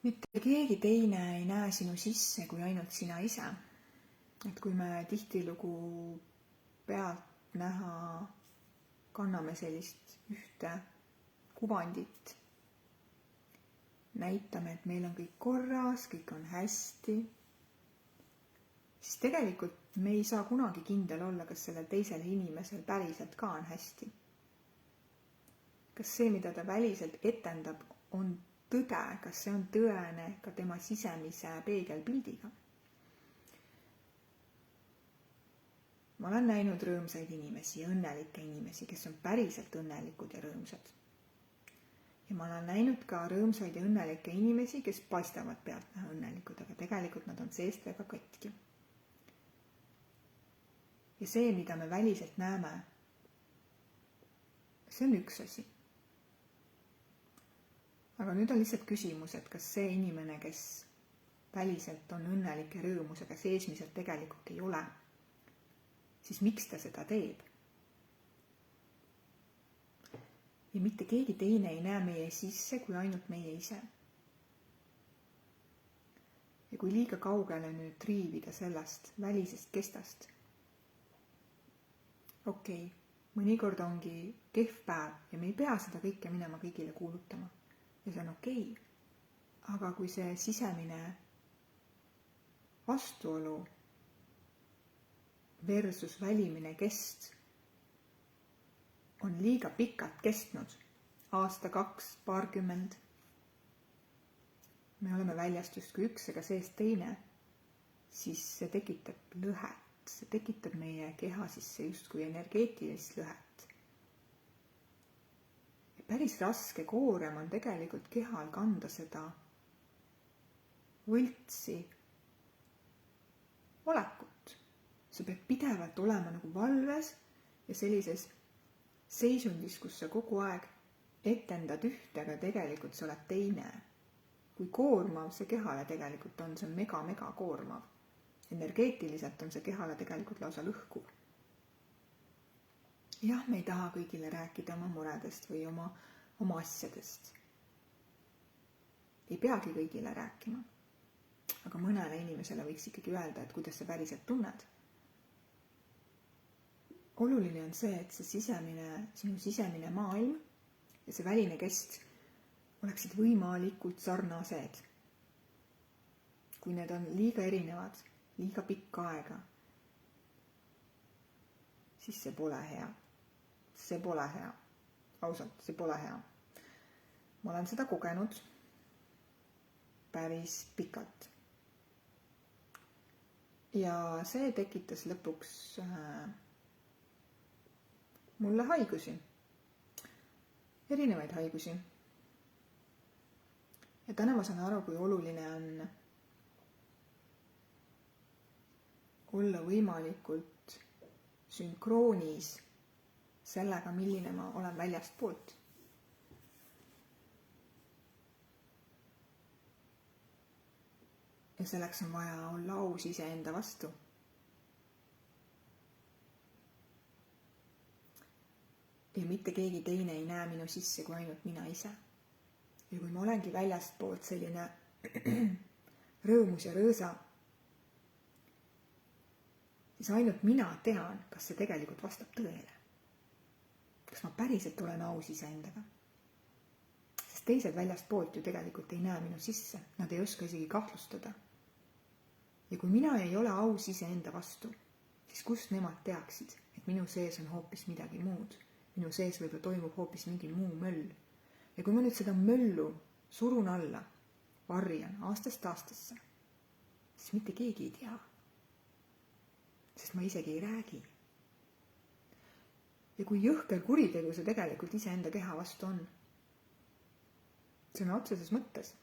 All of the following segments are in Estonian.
mitte keegi teine ei näe sinu sisse kui ainult sina ise. Et kui me tihtilugu pealt näha kanname sellist ühte kuvandit, näitame, et meil on kõik korras, kõik on hästi, siis tegelikult me ei saa kunagi kindel olla, kas sellel teisel inimesel päriselt ka on hästi. Kas see, mida ta väliselt etendab, on tõde, kas see on tõene ka tema sisemise peegelpildiga. Ma olen näinud rõõmsaid inimesi ja õnnelikke inimesi, kes on päriselt õnnelikud ja rõõmsad. Ja ma olen näinud ka rõõmsaid ja õnnelikke inimesi, kes paistavad pealt näha õnnelikud, aga tegelikult nad on seest väga katki. Ja see, mida me väliselt näeme, see on üks asi. Aga nüüd on lihtsalt küsimus, et kas see inimene, kes väliselt on õnnelik ja rõõmus, aga seesmiselt tegelikult ei ole, siis miks ta seda teeb? Ja mitte keegi teine ei näe meie sisse kui ainult meie ise. Ja kui liiga kaugele nüüd triivida sellest välisest kestast, okei, mõnikord ongi kehv päev ja me ei pea seda kõike minema kõigile kuulutama. Ja see on okei. Aga kui see sisemine vastuolu versus välimine kest on liiga pikalt kestnud, aasta, 2, paarkümmend, me oleme väljast justkui üks ega seest teine, siis see tekitab lõhet, see tekitab meie keha sisse justkui energeetilist lõhet. Ja päris raske koorem on tegelikult kehal kanda seda võltsi olekut. Sa pead pidevalt olema nagu valves ja sellises seisundis, kus sa kogu aeg etendad ühte, aga tegelikult sa oled teine. Kui koormav see kehale tegelikult on, see on mega koormav. Energeetiliselt on see kehale tegelikult lausa lõhkuv. Jah, me ei taha kõigile rääkida oma muredest või oma asjadest. Ei peagi kõigile rääkima. Aga mõnele inimesele võiks ikkagi öelda, et kuidas sa päriselt tunned. Oluline on see, et sinu sisemine maailm ja see väline kest oleksid võimalikult sarnased. Kui need on liiga erinevad, liiga pikka aega, siis see pole hea. See pole hea. Ausalt, see pole hea. Ma olen seda kogenud päris pikalt. Ja see tekitas lõpuks mulle haigusi. Erinevaid haigusi. Ja täna ma saan aru, kui oluline on olla võimalikult sünkroonis sellega, milline ma olen väljast poolt. Ja selleks on vaja olla aus iseenda vastu. Ja mitte keegi teine ei näe minu sisse kui ainult mina ise. Ja kui ma olengi väljast poolt selline rõõmus ja rõõsa, siis ainult mina tean, kas see tegelikult vastab tõele. Kas ma päriselt olen aus iseendaga. Sest teised väljast poolt ju tegelikult ei näe minu sisse. Nad ei oska isegi kahtlustada. Ja kui mina ei ole aus iseenda vastu, siis kust nemad teaksid, et minu sees on hoopis midagi muud. Minu sees võib-olla toimub hoopis mingi muu möll. Ja kui ma nüüd seda möllu surun alla, varjan aastast aastasse, siis mitte keegi ei tea. Sest ma isegi ei räägi. Ja kui jõhker kuritegu see tegelikult iseenda keha vastu on, see on otseses mõttes,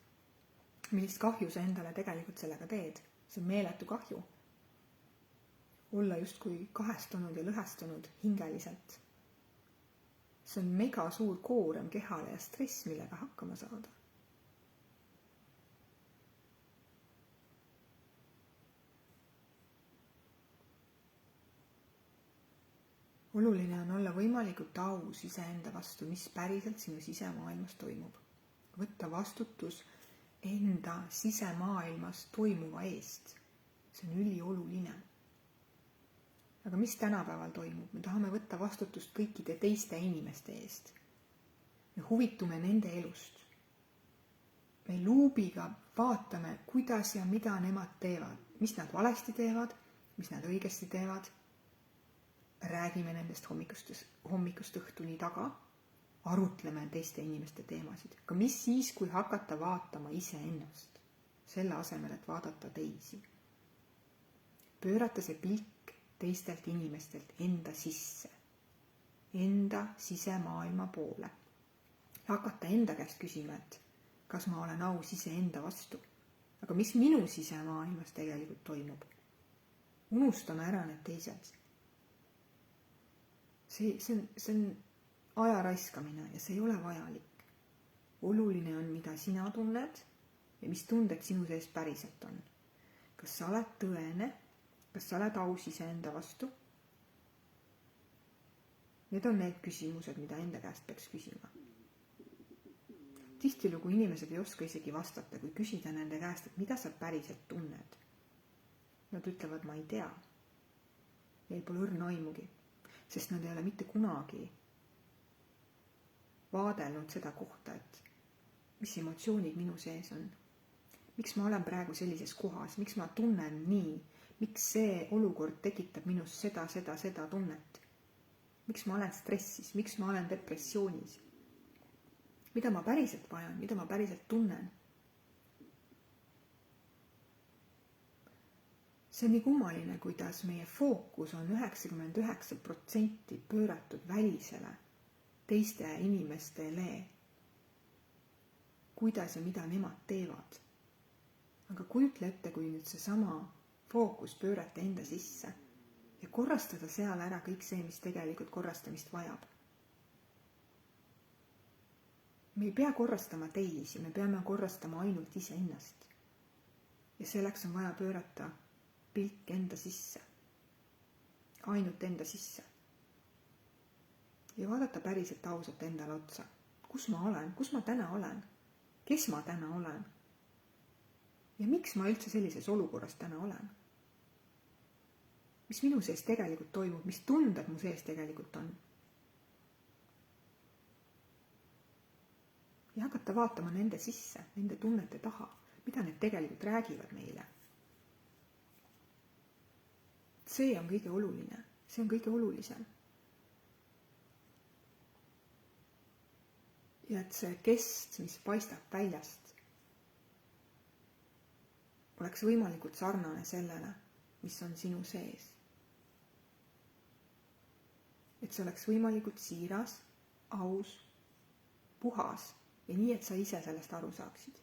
millist kahju sa endale tegelikult sellega teed. See on meeletu kahju. Olla justkui kahestunud ja lõhestunud hingeliselt. See on mega suur koorem kehale ja stress, millega hakkama saada. Oluline on olla võimalikult aus iseenda vastu, mis päriselt sinu sisemaailmas toimub. Võtta vastutus enda sisemaailmas toimuva eest. See on ülioluline. Aga mis tänapäeval toimub? Me tahame võtta vastutust kõikide teiste inimeste eest. Me huvitume nende elust. Me luubiga vaatame, kuidas ja mida nemad teevad, mis nad valesti teevad, mis nad õigesti teevad. Räägime nendest hommikust õhtuni taga, arutleme teiste inimeste teemasid. Aga mis siis, kui hakata vaatama iseennast, selle asemel, et vaadata teisi? Pöörata see pilk teistelt inimestelt enda sisse, enda sisemaailma poole. Hakata enda käest küsima, et kas ma olen aus iseenda vastu. Aga mis minu sisemaailmas tegelikult toimub? Unustame ära need teised. See on aja raiskamine ja see ei ole vajalik. Oluline on, mida sina tunned ja mis tunded sinu sees päriselt on. Kas sa oled tõene? Kas sa oled aus iseenda vastu? Need on need küsimused, mida enda käest peaks küsima. Tihtilugu inimesed ei oska isegi vastata, kui küsida nende käest, et mida sa päriselt tunned. Nad ütlevad, ma ei tea. Neil pole õrna aimugi, sest nad ei ole mitte kunagi vaadelnud seda kohta, et mis emotsioonid minu sees on. Miks ma olen praegu sellises kohas, miks ma tunnen nii, miks see olukord tekitab minus seda tunnet. Miks ma olen stressis, miks ma olen depressioonis. Mida ma päriselt vajan, mida ma päriselt tunnen. See on nii kummaline, kuidas meie fookus on 99% pööratud välisele, teiste inimestele, kuidas ja mida nemad teevad. Aga kujutle ette, kui nüüd seesama fookus pöörata enda sisse ja korrastada seal ära kõik see, mis tegelikult korrastamist vajab. Me ei pea korrastama teisi, me peame korrastama ainult iseennast. Ja selleks on vaja pöörata pilk enda sisse. Ainult enda sisse. Ja vaadata päriselt ausalt endale otsa. Kus ma olen? Kus ma täna olen? Kes ma täna olen? Ja miks ma üldse sellises olukorras täna olen? Mis minu sees tegelikult toimub? Mis tunded mu sees tegelikult on? Ja hakata vaatama nende sisse, nende tunnete taha, mida need tegelikult räägivad meile. See on kõige oluline, see on kõige olulisem. Ja et see kest, mis paistab väljast, oleks võimalikult sarnane sellele, mis on sinu sees. Et see oleks võimalikult siiras, aus, puhas ja nii, et sa ise sellest aru saaksid.